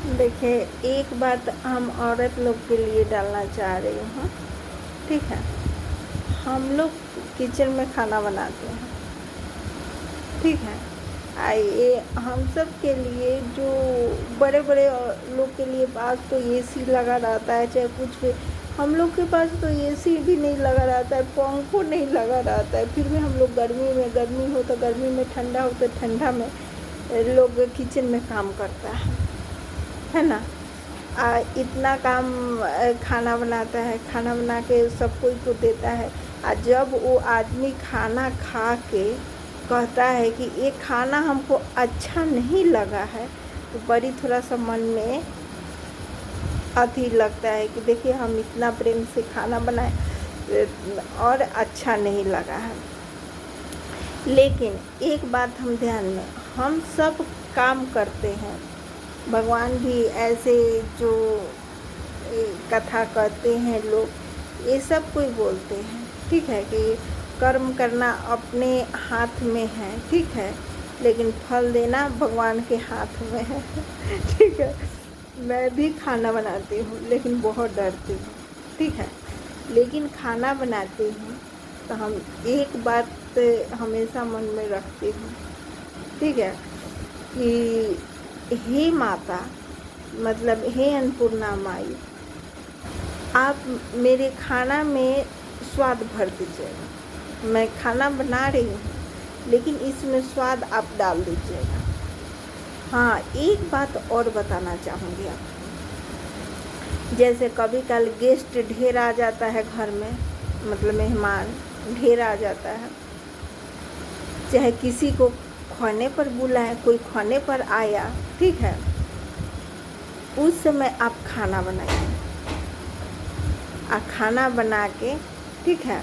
देखिए, एक बात हम औरत लोग के लिए डालना चाह रही हूँ, ठीक है? हम लोग किचन में खाना बनाते हैं, ठीक है? ये हम सब के लिए जो बड़े-बड़े लोग के लिए पास तो एसी लगा रहता है, चाहे कुछ भी। हम लोग के पास तो एसी भी नहीं लगा रहता है, पंखो नहीं लगा रहता है, फिर भी हम लोग गर्मी हो तो गर्मी में, ठंडा हो तो ठंडा में लोग किचन में काम करता है ना? इतना काम खाना बनाता है, खाना बना के सब कोई को देता है। जब वो आदमी खाना खा के कहता है कि ये खाना हमको अच्छा नहीं लगा है, तो बड़ी थोड़ा सा मन में अथी लगता है कि देखिए हम इतना प्रेम से खाना बनाए और अच्छा नहीं लगा है। लेकिन एक बात हम ध्यान में, हम सब काम करते हैं। भगवान भी ऐसे जो कथा कहते हैं लोग, ये सब कोई बोलते हैं, ठीक है, कि कर्म करना अपने हाथ में है, ठीक है, लेकिन फल देना भगवान के हाथ में है। ठीक है। मैं भी खाना बनाती हूँ लेकिन बहुत डरती हूँ, ठीक है। लेकिन खाना बनाती हूँ तो हम एक बात हमेशा मन में रखती हूँ, ठीक है, कि हे माता, मतलब हे अन्नपूर्णा माई, आप मेरे खाना में स्वाद भर दीजिएगा। मैं खाना बना रही हूँ लेकिन इसमें स्वाद आप डाल दीजिएगा। हाँ, एक बात और बताना चाहूँगी आपको। जैसे कभी कल गेस्ट ढेर आ जाता है घर में, मतलब मेहमान ढेर आ जाता है, चाहे किसी को खाने पर बुलाए, कोई खाने पर आया, ठीक है, उस समय आप खाना बनाइए। खाना बना के, ठीक है,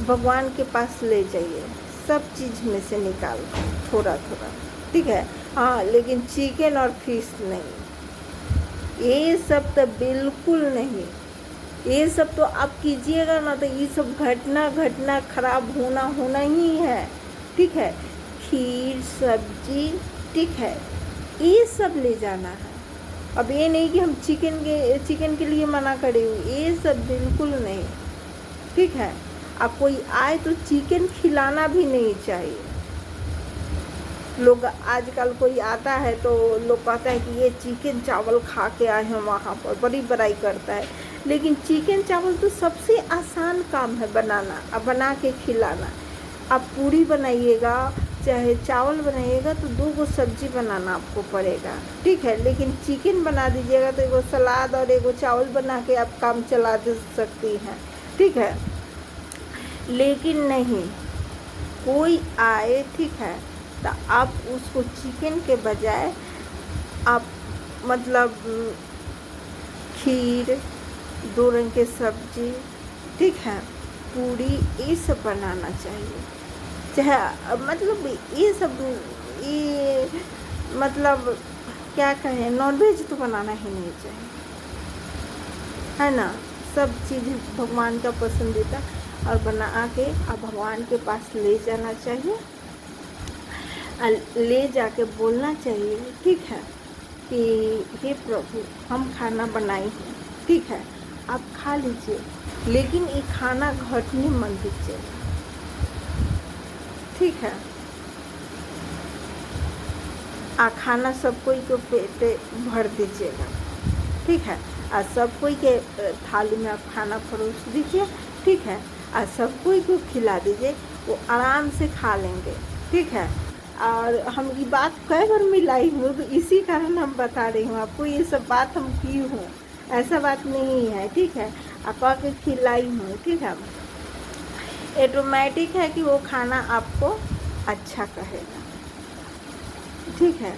भगवान के पास ले जाइए, सब चीज़ में से निकाल थोड़ा थोड़ा, ठीक है। हाँ, लेकिन चिकन और फिश नहीं, ये सब तो बिल्कुल नहीं। ये सब तो आप कीजिएगा ना तो ये सब घटना खराब होना ही है, ठीक है। खीर सब्जी, ठीक है, ये सब ले जाना है। अब ये नहीं कि हम चिकन के लिए मना करे हुए, ये सब बिल्कुल नहीं, ठीक है। अब कोई आए तो चिकन खिलाना भी नहीं चाहिए। लोग आजकल कोई आता है तो लोग कहता है कि ये चिकन चावल खा के आए हैं वहाँ पर, बड़ी बड़ाई करता है। लेकिन चिकन चावल तो सबसे आसान काम है बनाना, अब बना के खिलाना। आप पूरी बनाइएगा चाहे चावल बनाइएगा तो 2 सब्जी बनाना आपको पड़ेगा, ठीक है। लेकिन चिकन बना दीजिएगा तो एगो सलाद और एगो चावल बना के आप काम चला दे सकती हैं, ठीक है। लेकिन नहीं, कोई आए, ठीक है, तो आप उसको चिकन के बजाय आप मतलब खीर, 2 रंग के सब्जी, ठीक है, पूरी, ये सब बनाना चाहिए। चाहे मतलब ये सब, ये मतलब क्या कहें, नॉनवेज तो बनाना ही नहीं चाहिए, है ना। सब चीज़ भगवान का पसंदीदा और बना के आप भगवान के पास ले जाना चाहिए। ले जाके बोलना चाहिए, ठीक है, कि हे प्रभु, हम खाना बनाए हैं, ठीक है, आप खा लीजिए, लेकिन ये खाना घटने मत दीजिएगा, ठीक है। खाना सब कोई को पेट भर दीजिएगा, ठीक है। सब कोई के थाली में आप खाना परोस दीजिए, ठीक है, सब कोई को खिला दीजिए, वो आराम से खा लेंगे, ठीक है। और हम ये बात कई बार मिलाई हूँ तो इसी कारण हम बता रही हूँ आपको, ये सब बात हम की हूँ, ऐसा बात नहीं है, ठीक है। कह के खिलाई हूँ, ठीक है। ऑटोमेटिक है कि वो खाना आपको अच्छा कहेगा, ठीक है।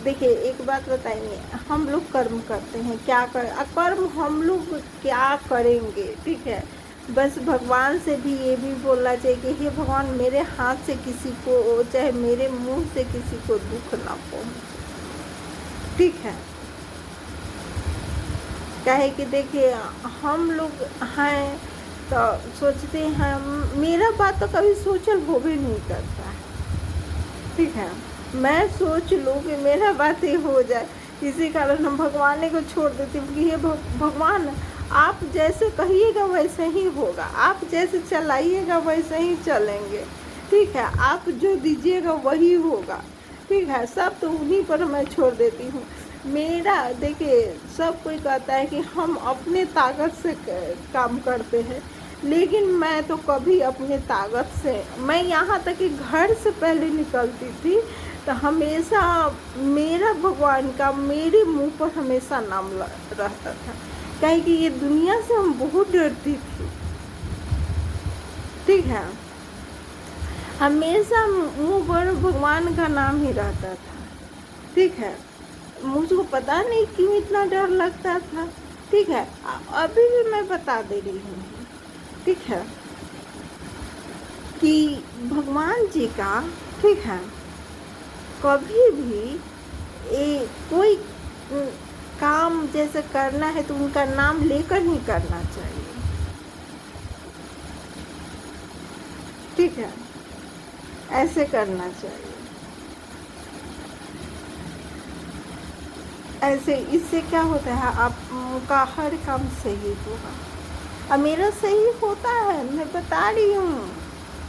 देखिए, एक बात बताइए, हम लोग कर्म करते हैं, क्या कर्म हम लोग क्या करेंगे, ठीक है। बस भगवान से भी ये भी बोलना चाहिए कि हे भगवान, मेरे हाथ से किसी को, चाहे मेरे मुंह से किसी को दुख ना पहुंचे, ठीक है। कहे कि देखिए, हम लोग हैं तो सोचते हैं, मेरा बात तो कभी सोचल हो भी नहीं करता है, ठीक है। मैं सोच लूँ कि मेरा बात ये हो जाए, इसी कारण हम भगवान को छोड़ देती हूँ कि ये भगवान आप जैसे कहिएगा वैसे ही होगा, आप जैसे चलाइएगा वैसे ही चलेंगे, ठीक है। आप जो दीजिएगा वही होगा, ठीक है। सब तो उन्हीं पर मैं छोड़ देती हूँ। मेरा देखिए, सब कोई कहता है कि हम अपने ताकत से काम करते हैं, लेकिन मैं तो कभी अपने ताकत से, मैं यहाँ तक कि घर से पहले निकलती थी तो हमेशा मेरा भगवान का मेरे मुंह पर हमेशा नाम रहता था, काहे कि ये दुनिया से हम बहुत डरती थी, ठीक है। हमेशा मुंह पर भगवान का नाम ही रहता था, ठीक है। मुझको पता नहीं क्यों इतना डर लगता था, ठीक है। अभी भी मैं बता दे रही हूँ, ठीक है, कि भगवान जी का, ठीक है, कभी भी कोई काम जैसे करना है तो उनका नाम लेकर ही करना चाहिए, ठीक है। ऐसे करना चाहिए, ऐसे इससे क्या होता है, आपका हर काम सही होगा। अब मेरा सही होता है, मैं बता रही हूँ,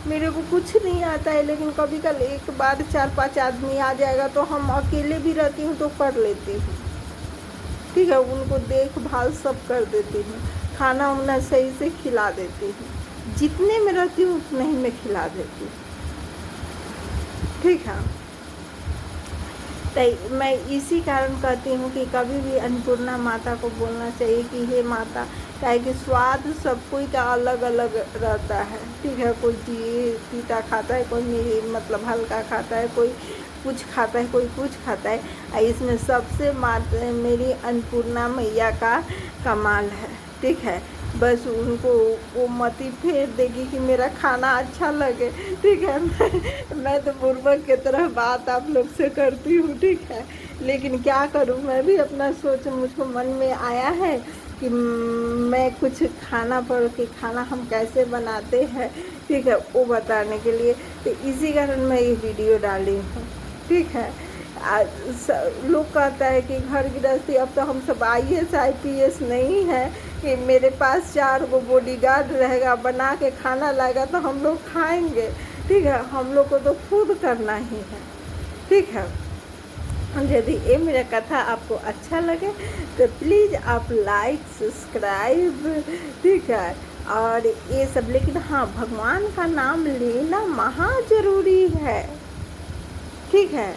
मेरे को कुछ नहीं आता है, लेकिन कभी कल एक बार 4-5 आदमी आ जाएगा तो हम अकेले भी रहती हूँ तो कर लेती हूँ, ठीक है। उनको देखभाल सब कर देती हूँ, खाना उन्ना सही से खिला देती हूँ, जितने में रहती हूँ उतने ही मैं खिला देती हूँ, ठीक है। तो मैं इसी कारण कहती हूँ कि कभी भी अन्नपूर्णा माता को बोलना चाहिए कि हे माता, क्या कि स्वाद सब कोई का अलग अलग रहता है, ठीक है। कोई तीता खाता है, कोई मतलब हल्का खाता है, कोई कुछ खाता है, कोई कुछ खाता है। इसमें सबसे मेरी अन्नपूर्णा मैया का कमाल है, ठीक है। बस उनको वो मती फेर देगी कि मेरा खाना अच्छा लगे, ठीक है। मैं तो बुर्बक की तरह बात आप लोग से करती हूँ, ठीक है, लेकिन क्या करूँ, मैं भी अपना सोच, मुझको मन में आया है कि मैं कुछ खाना पर कि खाना हम कैसे बनाते हैं, ठीक है, वो बताने के लिए, तो इसी कारण मैं ये वीडियो डाली हूँ, ठीक है। लोग कहता है कि घर गृहस्थी, अब तो हम सब IAS IPS नहीं है कि मेरे पास 4 गो बॉडीगार्ड रहेगा, बना के खाना लाएगा तो हम लोग खाएंगे, ठीक है। हम लोग को तो खुद करना ही है, ठीक है। यदि ये मेरा कथा आपको अच्छा लगे तो प्लीज़ आप लाइक सब्सक्राइब, ठीक है, और ये सब। लेकिन हाँ, भगवान का नाम लेना महा ज़रूरी है, ठीक है।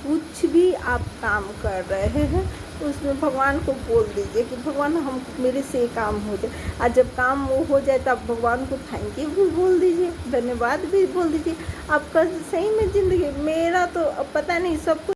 कुछ भी आप काम कर रहे हैं तो उसमें भगवान को बोल दीजिए कि भगवान हम मेरे से काम हो जाए, और जब काम वो हो जाए तब भगवान को थैंक यू भी बोल दीजिए, धन्यवाद भी बोल दीजिए। आपका सही में ज़िंदगी, मेरा तो पता नहीं, सब